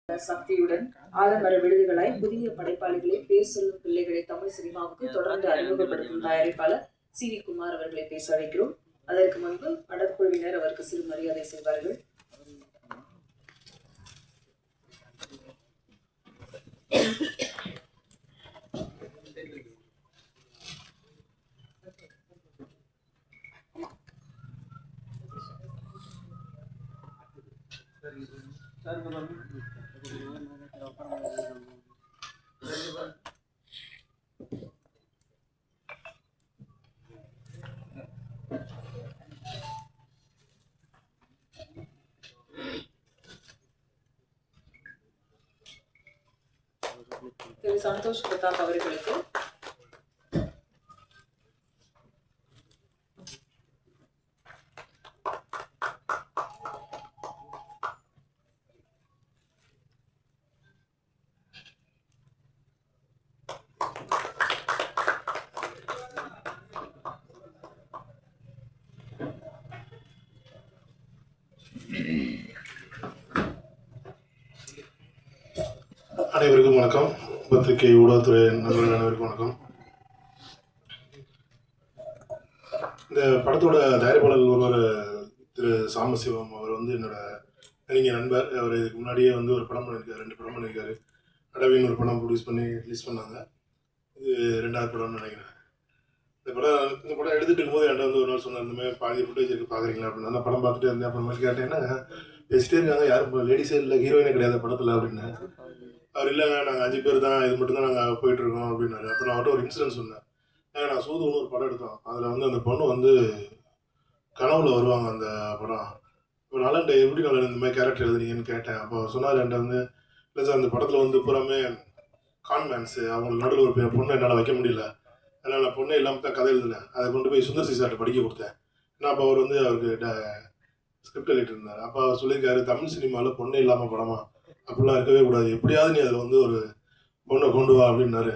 சக்தியுடன் ஆலமர விடுதிகளாய் புதிய படைப்பாளிகளை பேர் சொல்லும் பிள்ளைகளை தமிழ் சினிமாவுக்கு தொடர்ந்து அறிமுகப்படுத்தும் தயாரிப்பாளர் சி வி குமார் அவர்களை பேச அழைக்கிறோம். அதற்கு முன்பு படக்குழுவினர் அவருக்கு சிறு மரியாதை செய்வார்கள். திரு சந்தோஷ் பிரதாப் அவர்களுக்கு அனைவருக்கும் வணக்கம். பத்திரிகை ஊடகத்துறை நண்பர்கள் அனைவருக்கும் வணக்கம். இந்த படத்தோட தயாரிப்பாளர் ஒருவர் திரு சாம்பசிவம் அவர் என்னோட நெருங்கிய நண்பர். அவர் இதுக்கு முன்னாடியே ஒரு படம் பண்ணியிருக்காரு, 2 படம் பண்ணியிருக்காரு. அடவின்னு ஒரு படம் ப்ரொடியூஸ் பண்ணி ரிலீஸ் பண்ணாங்க. இது 2வது படம்னு நினைக்கிறேன். இந்த படம் எடுத்துகிட்டு இருக்கும்போது என்கிட்ட ஒரு நாள் சொன்னார், இந்த மாதிரி பாதி ஃபுட்டேஜ் இருக்குது பார்க்குறீங்களா அப்படின்னு. அந்த படம் பார்த்துட்டு இருந்தேன். அப்புறமேட்டு கேட்டேன்னா பேசிட்டே இருக்காங்க, யாரும் லேடிஸே இல்லை, ஹீரோயினே கிடையாது படத்தில் அப்படின்னு. அவர் இல்லைங்க, நாங்கள் 5 பேர் தான், இது மட்டும் தான் நாங்கள் போயிட்டுருக்கோம் அப்படின்னாரு. அப்போ நான் அவர்கிட்ட ஒரு இன்சிடென்ட் சொன்னேன். நான் சூதுன்னு ஒரு படம் எடுத்தோம். அதில் அந்த பொண்ணு கனவுல வருவாங்க அந்த படம். இப்போ நலன்ட்ட எப்படி நலன் இந்த மாதிரி கேரக்டர் எழுதுனீங்கன்னு கேட்டேன். அப்போ சொன்னார் என்கிட்ட இல்லை சார், அந்த படத்தில் பூராமே கான்மேன்ஸு, அவங்களுக்கு நடுவில் ஒரு பொண்ணை என்னால் வைக்க முடியல, அதனால் நான் பொண்ணே இல்லாமல் தான் கதை எழுதினேன். அதை கொண்டு போய் சுந்தர் சி சார்ட்ட படிக்க கொடுத்தேன். ஏன்னா அப்போ அவர் அவருக்கு ஸ்கிரிப்ட் எழுதிட்டு இருந்தார். அப்போ அவர் சொல்லியிருக்காரு, தமிழ் சினிமாவில் பொண்ணே இல்லாமல் படமா அப்படிலாம் இருக்கவே கூடாது, எப்படியாவது நீ அதில் ஒரு பொண்ணை கொண்டு வா அப்படின்னாரு.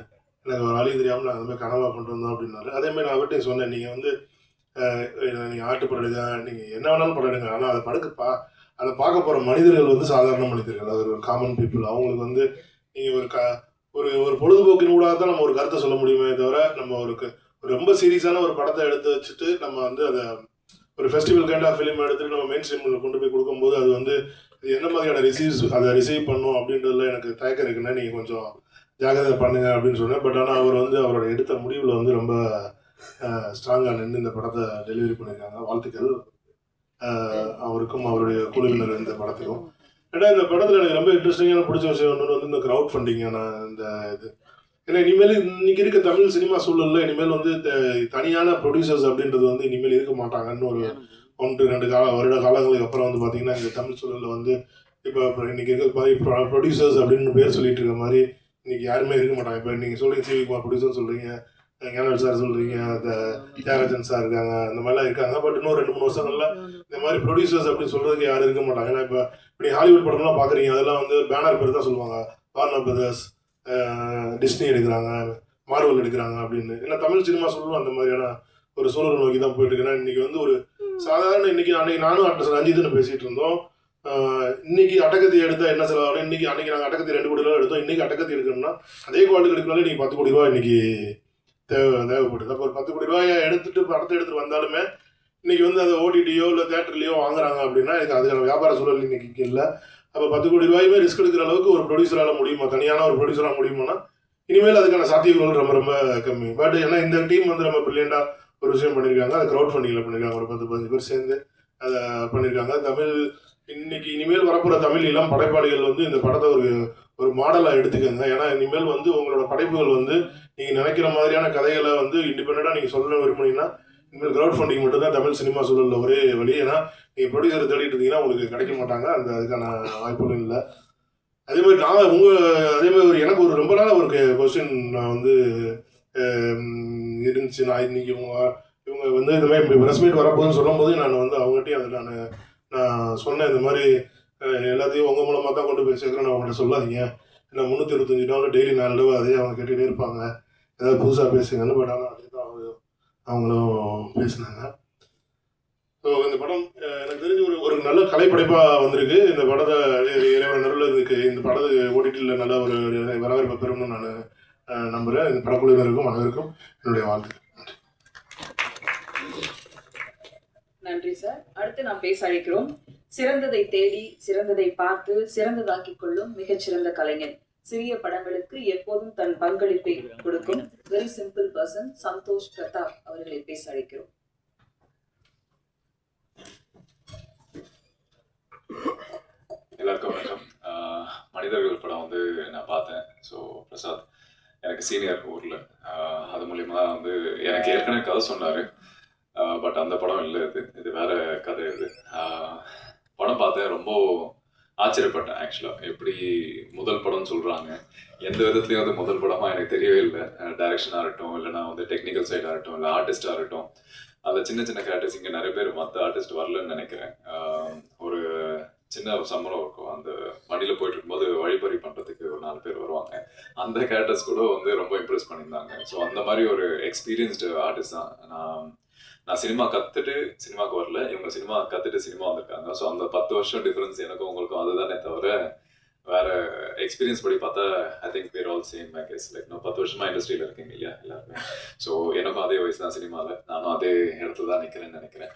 எனக்கு ஒரு வழி தெரியாமல் நான் அதுமாதிரி கனவாக கொண்டு வந்தோம் அப்படின்னாரு. அதேமாதிரி நான் அவர்கிட்ட சொன்னேன், நீங்கள் நீங்கள் ஆட்டு படம் எடுங்க, நீங்கள் என்ன வேணாலும் படம் எடுங்க, ஆனால் அதை பார்க்க போகிற மனிதர்கள் சாதாரண மனிதர்கள், அது ஒரு காமன் பீப்புள். அவங்களுக்கு நீங்கள் ஒரு பொழுதுபோக்கின் ஊடாக தான் நம்ம ஒரு கருத்தை சொல்ல முடியுமே தவிர, நம்ம ஒரு ரொம்ப சீரியஸான ஒரு படத்தை எடுத்து வச்சுட்டு நம்ம அதை ஒரு ஃபெஸ்டிவல் கைண்ட் ஆஃப் ஃபிலிம் எடுத்துகிட்டு நம்ம மெயின் ஸ்ட்ரீமில் கொண்டு போய் கொடுக்கும்போது அது இது என்ன மாதிரியான அதை ரிசீவ் பண்ணும் அப்படின்றதுல எனக்கு தயக்கம் இருக்குன்னா நீங்கள் கொஞ்சம் ஜாகிரதை பண்ணுங்க அப்படின்னு சொன்னேன். பட் ஆனால் அவர் அவரோட எடுத்த முடிவில் ரொம்ப ஸ்ட்ராங்காக நின்று இந்த படத்தை டெலிவரி பண்ணியிருக்காங்க. வாழ்த்துக்கள் அவருக்கும் அவருடைய குழுவினர் இந்த படத்துக்கும். ஏன்னா இந்த படத்தில் எனக்கு ரொம்ப இன்ட்ரெஸ்டிங்கான பிடிச்ச விஷயம் ஒன்று இந்த க்ரௌட் ஃபண்டிங்கான இந்த இது. ஏன்னா இனிமேல் இன்னைக்கு இருக்க தமிழ் சினிமா சூழலில் இனிமேல் தனியான ப்ரொடியூசர்ஸ் அப்படின்றது இனிமேல் இருக்க மாட்டாங்கன்னு ஒரு 1-2 வருட காலங்களுக்கு அப்புறம் பார்த்தீங்கன்னா இந்த தமிழ் சூழலில் இப்போ இன்னைக்கு இருக்க மாதிரி ப்ரொடியூசர்ஸ் அப்படின்னு பேர் சொல்லிட்டு இருக்க மாதிரி இன்னைக்கு யாருமே இருக்க மாட்டாங்க. இப்போ நீங்கள் சொல்கிறீங்க சி வி குமார் ப்ரொடியூசர் சொல்கிறீங்க, ஞானவேல் சார் சொல்கிறீங்க, தியாகராஜன் சார் இருக்காங்க, இந்த மாதிரிலாம் இருக்காங்க. பட் இன்னும் 2-3 வருஷங்கள்ல இந்த மாதிரி ப்ரொடியூசர்ஸ் அப்படின்னு சொல்கிறதுக்கு யாரும் இருக்க மாட்டாங்க. ஏன்னா இப்போ இப்படி ஹாலிவுட் படம்லாம் பார்க்குறீங்க, அதெல்லாம் பேனர் பேர் தான் சொல்லுவாங்க, வார்னர் பிரதர்ஸ், டிஸ்னி எடுக்கிறாங்க, மார்வல் எடுக்கிறாங்க அப்படின்னு. ஏன்னா தமிழ் சினிமா சூழலும் அந்த மாதிரியான ஒரு சூழலை நோக்கி தான் போயிட்டு இருக்கு. ஏன்னா இன்னைக்கு ஒரு சாதாரண இன்னைக்கு நானும் ஆக்டர் ரஞ்சித்னு பேசிட்டு இருந்தோம். இன்னைக்கு அட்டகத்தி எடுத்தா என்ன செலவாகும், அன்னைக்கு நாங்கள் அட்டகத்தி 2 கோடி ரூபா எடுத்தோம். இன்னைக்கு அட்டகத்தி எடுக்கணும்னா அதே குவாலிட்டி எடுக்கனாலே இன்னைக்கு 10 கோடி ரூபா இன்னைக்கு தேவைப்படுது. அப்போ ஒரு 10 கோடி ரூபாயை படத்தை எடுத்துட்டு வந்தாலுமே இன்னைக்கு அதை ஓடிடியோ இல்லை தேட்டர்லையோ வாங்குறாங்க அப்படின்னா அதுக்கான வியாபார சூழல் இன்னைக்கு இல்லை. அப்போ 10 கோடி ரூபாயுமே ரிஸ்க் எடுக்கிற அளவுக்கு ஒரு ப்ரொடியூசரால் முடியுமா, தனியான ஒரு ப்ரொடியூசராக முடியுமானா இனிமேல் அதுக்கான சாத்தியங்கள் ரொம்ப ரொம்ப கம்மி. பட் ஏன்னா இந்த டீம் ரொம்ப பிரில்லியண்டாக ஒரு விஷயம் பண்ணியிருக்காங்க. அதை க்ரௌட் ஃபண்டிங்கில் பண்ணியிருக்காங்க. ஒரு 10-15 பேர் சேர்ந்து அதை பண்ணியிருக்காங்க. இனிமேல் வரப்போகிற தமிழ் இளம் படைப்பாளிகள் இந்த படத்தை ஒரு மாடலாக எடுத்துக்கோங்க. ஏன்னா இனிமேல் உங்களோட படைப்புகள் நீங்கள் நினைக்கிற மாதிரியான கதைகளை இண்டிபெண்டாக நீங்கள் சொல்ல விரும்புனீங்கன்னா இனிமேல் க்ரௌட் ஃபண்டிங் மட்டும் தான் தமிழ் சினிமா சூழலில் ஒரே வழி. ஏன்னா நீங்கள் ப்ரொடியூசரை தேடிட்டு இருந்தீங்கன்னா உங்களுக்கு கிடைக்க மாட்டாங்க, அதுக்கான வாய்ப்புகளும் இல்லை. அதே மாதிரி எனக்கு ஒரு ரொம்ப நாள் ஒரு கொஸ்டின் இருந்துச்சு. நான் இன்னைக்கு இவங்க இந்த மாதிரி ப்ரெஸ் மீட் வரப்போகுதுன்னு சொல்லும் போது நான் அவங்ககிட்டையும் அதை நான் சொன்னேன், இந்த மாதிரி எல்லாத்தையும் உங்கள் மூலமாக தான் கொண்டு போய் சேர்க்குறேன், நான் அவங்கள்ட்ட சொல்லாதீங்க. ஏன்னா 365 நாள் டெய்லி 4 தடவை அதே அவங்க கேட்டுகிட்டே இருப்பாங்க, ஏதாவது புதுசாக பேசுங்கன்னு. பட் ஆனால் அதே தான் அவங்களும் பேசினாங்க. ஸோ இந்த படம் எனக்கு தெரிஞ்சு ஒரு நல்ல கலைப்படைப்பாக வந்திருக்கு. இந்த படத்தை இறைவன் நடுவில் இதுக்கு இந்த படத்தை ஓடிடியில் நல்ல ஒரு வரவேற்பை பெறும்னு நான் நம்புகிறேன். இந்த படக்குழுவினருக்கும் அனைவருக்கும் என்னுடைய வாழ்த்துக்கள். நன்றி சார். அடுத்து நாம் பேச அழைக்கிறோம் சிறந்ததை தேடி சிறந்ததை பார்த்து சிறந்ததாக்கிக் கொள்ளும் மிகச்சிறந்த கலைஞன். சிறிய படங்களுக்கு எப்போதும் தன் பங்களிப்பை கொடுக்கும் very simple person Santosh Pratap அவர்களை பேச அழைக்கிறோம். எல்லாருக்கும் வணக்கம். மனிதர்கள் படம் வந்து நான் பார்த்தேன். ஸோ பிரசாத் எனக்கு சீனியர் ஊரில், அது மூலிமா வந்து எனக்கு ஏற்கனவே கதை சொன்னார். பட் அந்த படம் இல்லை, இது வேற கதை. இது படம் பார்த்தேன், ரொம்ப ஆச்சரியப்பட்டேன். ஆக்சுவலாக எப்படி முதல் படம்னு சொல்கிறாங்க, எந்த விதத்துலையும் வந்து முதல் படமாக எனக்கு தெரியவே இல்லை. டைரக்ஷனாக இருக்கட்டும், இல்லைனா வந்து டெக்னிக்கல் சைடாக இருக்கட்டும், இல்லை ஆர்டிஸ்டாக இருக்கட்டும், அதில் சின்ன சின்ன கேரக்டர்ஸ் இங்கே நிறைய பேர் மற்ற ஆர்டிஸ்ட் வரலன்னு நினைக்கிறேன். ஒரு சின்ன ஒரு சம்பளம் இருக்கும், அந்த வண்டியில் போயிட்டு இருக்கும்போது வழிபறி பண்ணுறதுக்கு ஒரு 4 பேர் வருவாங்க. அந்த கேரக்டர்ஸ் கூட வந்து ரொம்ப இம்ப்ரெஸ் பண்ணியிருந்தாங்க. ஸோ அந்த மாதிரி ஒரு எக்ஸ்பீரியன்ஸ்டு ஆர்டிஸ்ட் தான். நான் சினிமா கற்றுட்டு சினிமாவுக்கு வரல, இவங்க சினிமா கற்றுட்டு சினிமா வந்திருக்காங்க. ஸோ அந்த 10 வருஷம் டிஃப்ரென்ஸ் எனக்கும் உங்களுக்கும் அதுதானே தவிர வேற எக்ஸ்பீரியன்ஸ் படி பார்த்தா I think we're all same. I guess like 10 வருஷமா இண்டஸ்ட்ரியில் இருக்கீங்க இல்லையா எல்லாருமே. ஸோ எனக்கும் அதே வயசு தான் சினிமாவில், நானும் அதே இடத்துல தான் நிற்கிறேன்னு நினைக்கிறேன்.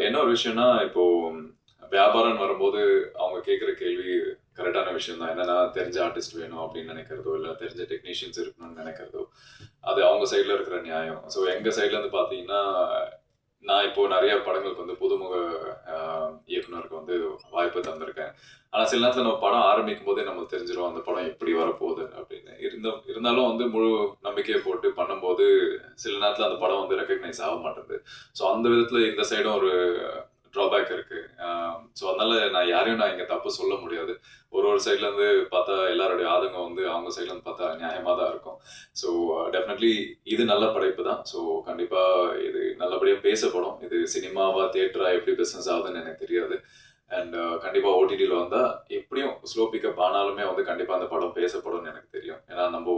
என்ன ஒரு விஷயம்னா, இப்போது வியாபாரம் வரும்போது அவங்க கேட்குற கேள்வி கரெக்டான விஷயம் தான். என்னன்னா, தெரிஞ்ச ஆர்டிஸ்ட் வேணும் அப்படின்னு நினைக்கிறதோ, இல்லை தெரிஞ்ச டெக்னீஷியன்ஸ் இருக்கணும்னு நினைக்கிறதோ, அது அவங்க சைடில் இருக்கிற நியாயம். ஸோ எங்கள் சைட்லேருந்து பார்த்தீங்கன்னா, நான் இப்போது நிறைய படங்களுக்கு வந்து புதுமுக இயக்குனருக்கு வந்து வாய்ப்பு தந்திருக்கேன். ஆனால் சில நேரத்தில் நம்ம படம் ஆரம்பிக்கும் போதே நமக்கு தெரிஞ்சிடும் அந்த படம் எப்படி வரப்போகுது அப்படின்னு. இருந்தாலும் வந்து முழு நம்பிக்கையை போட்டு பண்ணும்போது சில நேரத்தில் அந்த படம் வந்து ரெக்கக்னைஸ் ஆக மாட்டேங்குது. ஸோ அந்த விதத்தில் இந்த சைடும் ஒரு ட்ராபேக் இருக்கு. ஸோ அதனால நான் யாரையும் நான் இங்கே தப்பு சொல்ல முடியாது. ஒரு சைட்லேருந்து பார்த்தா எல்லாருடைய ஆதங்கம் வந்து அவங்க சைட்லேருந்து பார்த்தா நியாயமாக தான் இருக்கும். ஸோ டெஃபினெட்லி இது நல்ல படைப்பு தான். ஸோ கண்டிப்பாக இது நல்லபடியாக பேசப்படும். இது சினிமாவா தியேட்டரா எப்படி பிஸ்னஸ் ஆகுதுன்னு எனக்கு தெரியாது. அண்ட் கண்டிப்பாக ஓடிடியில் வந்தால் எப்படியும் ஸ்லோ பிக்கப் ஆனாலுமே வந்து கண்டிப்பாக அந்த படம் பேசப்படும்னு எனக்கு தெரியும். ஏன்னா நம்ம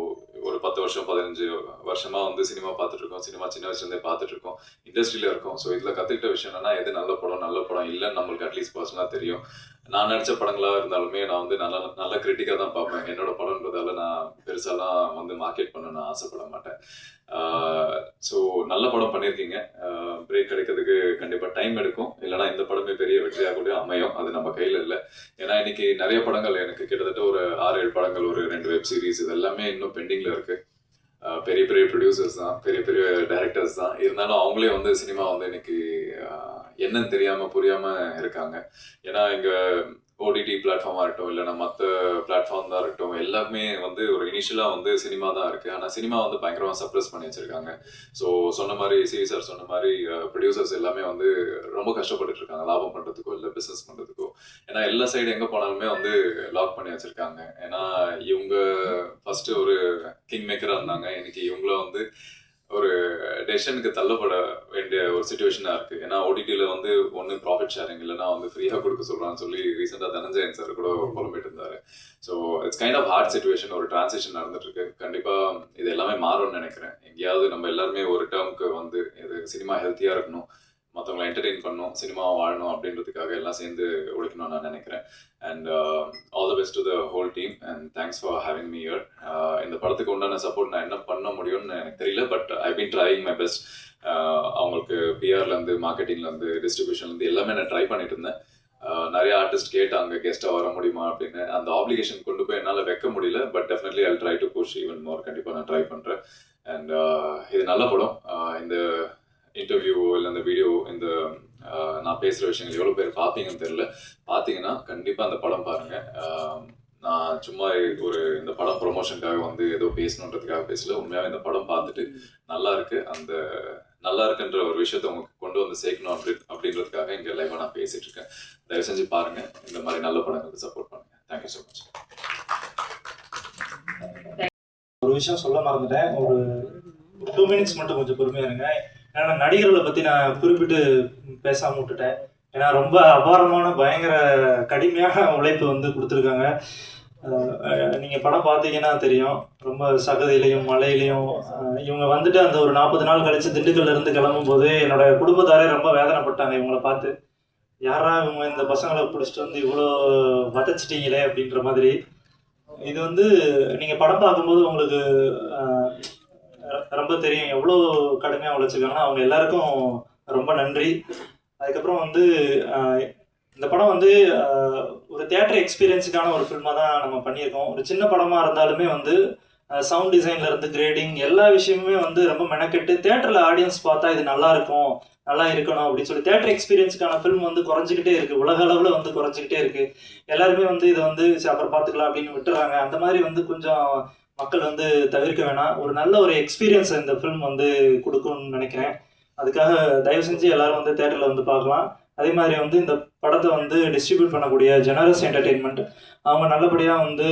ஒரு 10 வருஷம் 15 வருஷமா வந்து சினிமா பார்த்துட்டு இருக்கோம். சினிமா சின்ன வயசுலேருந்தே பார்த்துட்டு இருக்கோம், இண்டஸ்ட்ரியில இருக்கோம். ஸோ இதில் கற்றுக்கிட்ட விஷயம் என்னன்னா, எது நல்ல படம் இல்லைன்னு நம்மளுக்கு அட்லீஸ்ட் பர்சனலாக தெரியும். நான் நடித்த படங்களாக இருந்தாலுமே நான் வந்து நல்ல கிரிட்டிக்காக தான் பார்ப்பேன். என்னோட படம்ன்றதால நான் பெருசாலாம் வந்து மார்க்கெட் பண்ண நான் ஆசைப்பட மாட்டேன். ஸோ நல்ல படம் பண்ணியிருக்கீங்க. பிரேக் கிடைக்கிறதுக்கு கண்டிப்பாக டைம் எடுக்கும், இல்லைனா இந்த படமே பெரிய வெற்றியாக கூட அமையும். அது நம்ம கையில் இல்லை. ஏன்னா இன்னைக்கு நிறைய படங்கள், எனக்கு கிட்டத்தட்ட ஒரு 6-7 படங்கள், ஒரு 2 வெப் சீரிஸ், இது எல்லாமே இன்னும் பெண்டிங்கில் இருக்குது. பெரிய பெரிய ப்ரொடியூசர்ஸ் தான், பெரிய பெரிய டைரக்டர்ஸ் தான். இருந்தாலும் அவங்களே வந்து சினிமா வந்து இன்னைக்கு என்னன்னு தெரியாமல் புரியாமல் இருக்காங்க. ஏன்னா இங்கே ஓடிடி பிளாட்ஃபார்மாக இருக்கட்டும், இல்லைனா மற்ற பிளாட்ஃபார்ம் தான் இருக்கட்டும், எல்லாமே வந்து ஒரு இனிஷியலாக வந்து சினிமா தான் இருக்குது. ஆனால் சினிமா வந்து பயங்கரமாக சப்ரஸ் பண்ணி வச்சுருக்காங்க. ஸோ சொன்ன மாதிரி சிவி சார் சொன்ன மாதிரி ப்ரொடியூசர்ஸ் எல்லாமே வந்து ரொம்ப கஷ்டப்பட்டுட்டு இருக்காங்க, லாபம் பண்ணுறதுக்கோ இல்லை பிஸ்னஸ் பண்ணுறதுக்கோ. ஏன்னா எல்லா சைடு எங்கே போனாலுமே வந்து லாக் பண்ணி வச்சுருக்காங்க. ஏன்னா இவங்க ஃபஸ்ட்டு ஒரு கிங் மேக்கராக இருந்தாங்க, இன்னைக்கு இவங்கள வந்து ஒரு டெசிஷனுக்கு தள்ளப்பட வேண்டிய ஒரு சுச்சுவேஷனாக இருக்குது. ஏன்னா ஓடிடியில் வந்து ஒன்று ப்ராஃபிட் ஷேரிங், இல்லைனா வந்து ஃப்ரீயாக கொடுக்க சொல்கிறான்னு சொல்லி ரீசெண்டாக தனஞ்சயன் சார் கூட புலம்பிட்டு இருந்தார். So it's kind of hard situation, ஒரு டிரான்சிஷன் நடந்துட்டுருக்கு. கண்டிப்பாக இது எல்லாமே மாறும்னு நினைக்கிறேன். எங்கேயாவது நம்ம எல்லாருமே ஒரு டேர்முக்கு வந்து இது சினிமா ஹெல்த்தியாக இருக்கணும், மற்றவங்களை என்டர்டெயின் பண்ணணும், சினிமாவை வாழணும் அப்படின்றதுக்காக எல்லாம் சேர்ந்து உழைக்கணும்னு நான் நினைக்கிறேன். And all the best to the whole team and thanks for having me here. இந்த படத்துக்கு உண்டான சப்போர்ட் நான் என்ன பண்ண முடியும்னு எனக்கு தெரியல, but I been trying my best. அவங்களுக்கு பிஆர்லேருந்து, மார்க்கெட்டிங்லேருந்து, டிஸ்ட்ரிபியூஷன்லேருந்து எல்லாமே நான் ட்ரை பண்ணிட்டு இருந்தேன். நிறைய ஆர்டிஸ்ட் கேட்டாங்க கெஸ்ட்டாக வர முடியுமா அப்படின்னு. அந்த ஆப்ளிகேஷன் கொண்டு போய் என்னால் வைக்க முடியல, but definitely I try to push even more. கண்டிப்பாக நான் ட்ரை பண்ணுறேன். அண்ட் இது நல்ல படம். இந்த இன்டர்வியூ இல்லை இந்த வீடியோ, இந்த நான் பேசுகிற விஷயங்கள் எவ்வளோ பேர் பார்ப்பீங்கன்னு தெரியல. பார்த்தீங்கன்னா கண்டிப்பாக அந்த படம் பாருங்கள். நான் சும்மா இந்த படம் ப்ரொமோஷனுக்காக வந்து ஏதோ பேசணுன்றதுக்காக பேசல. உண்மையாகவே இந்த படம் பார்த்துட்டு நல்லா இருக்கு, அந்த நல்லா இருக்குன்ற ஒரு விஷயத்த உங்களுக்கு கொண்டு வந்து சேர்க்கணும் அப்படின்றதுக்காக இங்கே லைவாக நான் பேசிட்டு இருக்கேன். தயவு செஞ்சு பாருங்க, இந்த மாதிரி நல்ல படங்களுக்கு சப்போர்ட் பண்ணுங்க. Thank you so much. ஒரு விஷயம் சொல்ல மறந்துட்டேன், ஒரு 2 மினிட்ஸ் மட்டும் கொஞ்சம் பொறுமையா இருங்க. ஏன்னா நடிகர்களை பற்றி நான் குறிப்பிட்டு பேசாமல் விட்டுட்டேன். ஏன்னா ரொம்ப அபாரமான பயங்கர கடுமையான உழைப்பு வந்து கொடுத்துருக்காங்க. நீங்கள் படம் பார்த்தீங்கன்னா தெரியும், ரொம்ப சகதியிலையும் மழையிலையும் இவங்க வந்துட்டு அந்த ஒரு 40 நாள் கழித்து திண்டுக்கல்ல இருந்து கிளம்பும்போது என்னோட குடும்பத்தாரே ரொம்ப வேதனைப்பட்டாங்க இவங்களை பார்த்து. யாரா இவங்க இந்த பசங்களை பிடிச்சிட்டு வந்து இவ்வளோ வதச்சிட்டீங்களே அப்படின்ற மாதிரி. இது வந்து நீங்கள் படம் பார்க்கும்போது உங்களுக்கு ரொம்ப தெரியும் எவ்வளோ கடுமையாக உழைச்சிருக்காங்கன்னா அவங்க எல்லாருக்கும் ரொம்ப நன்றி. அதுக்கப்புறம் வந்து இந்த படம் வந்து ஒரு தியேட்டர் எக்ஸ்பீரியன்ஸுக்கான ஒரு ஃபில்மாக தான் நம்ம பண்ணியிருக்கோம். ஒரு சின்ன படமாக இருந்தாலுமே வந்து சவுண்ட் டிசைன்லேருந்து கிரேடிங் எல்லா விஷயமுமே வந்து ரொம்ப மெனக்கெட்டு தியேட்டரில் ஆடியன்ஸ் பார்த்தா இது நல்லா இருக்கும், நல்லா இருக்கணும் அப்படின்னு சொல்லி தியேட்டர் எக்ஸ்பீரியன்ஸுக்கான ஃபில்ம் வந்து குறைஞ்சிக்கிட்டே இருக்குது, உலக அளவில் வந்து குறைஞ்சிக்கிட்டே இருக்குது. எல்லாருமே வந்து இதை வந்து அப்புறம் பார்த்துக்கலாம் அப்படின்னு விட்டுறாங்க. அந்த மாதிரி வந்து கொஞ்சம் மக்கள் வந்து தவிர்க்க வேணாம். ஒரு நல்ல ஒரு எக்ஸ்பீரியன்ஸ் இந்த ஃபில்ம் வந்து கொடுக்கும்னு நினைக்கிறேன். அதுக்காக தயவு செஞ்சு எல்லாரும் வந்து தேட்டரில் வந்து பார்க்கலாம். அதே மாதிரி வந்து இந்த படத்தை வந்து டிஸ்ட்ரிபியூட் பண்ணக்கூடிய ஜெனரஸ் என்டர்டெயின்மெண்ட் அவங்க நல்லபடியாக வந்து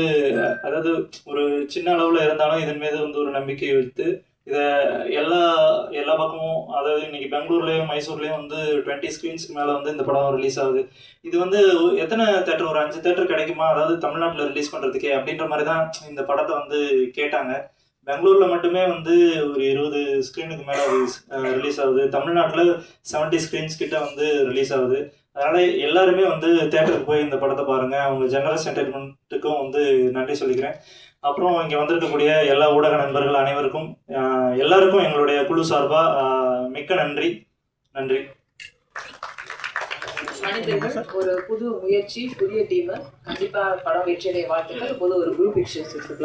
அதாவது ஒரு சின்ன அளவில் இருந்தாலும் இதன் மீது வந்து ஒரு நம்பிக்கை வைத்து இதை எல்லா பக்கமும், அதாவது இன்னைக்கு பெங்களூர்லேயும் மைசூர்லேயும் வந்து 20 ஸ்க்ரீன்ஸ்க்கு மேலே வந்து இந்த படம் ரிலீஸ் ஆகுது. இது வந்து எத்தனை தேட்டர், ஒரு 5 தேட்டர் கிடைக்குமா, அதாவது தமிழ்நாட்டில் ரிலீஸ் பண்ணுறதுக்கே அப்படின்ற மாதிரி தான் இந்த படத்தை வந்து கேட்டாங்க. பெங்களூரில் மட்டுமே வந்து ஒரு 20 ஸ்க்ரீனுக்கு மேலே ரிலீஸ் ஆகுது. தமிழ்நாட்டில் 70 ஸ்க்ரீன்ஸ் கிட்ட வந்து ரிலீஸ் ஆகுது. அதனால் எல்லாருமே வந்து தேட்டருக்கு போய் இந்த படத்தை பாருங்கள். அவங்க ஜெனரஸ் என்டர்டெயின்மெண்ட்டுக்கும் வந்து நன்றி சொல்லிக்கிறேன். அப்புறம் இங்கே வந்திருக்கக்கூடிய எல்லா ஊடக நண்பர்கள் அனைவருக்கும் எல்லாருக்கும் எங்களுடைய குழு சார்பாக மிக்க நன்றி. மனிதர்கள் ஒரு புது முயற்சி, புதிய டீம், கண்டிப்பா படம் வெற்றியடைய வாழ்த்துக்கள். பொது ஒரு குரூப் பிக்சர்ஸ்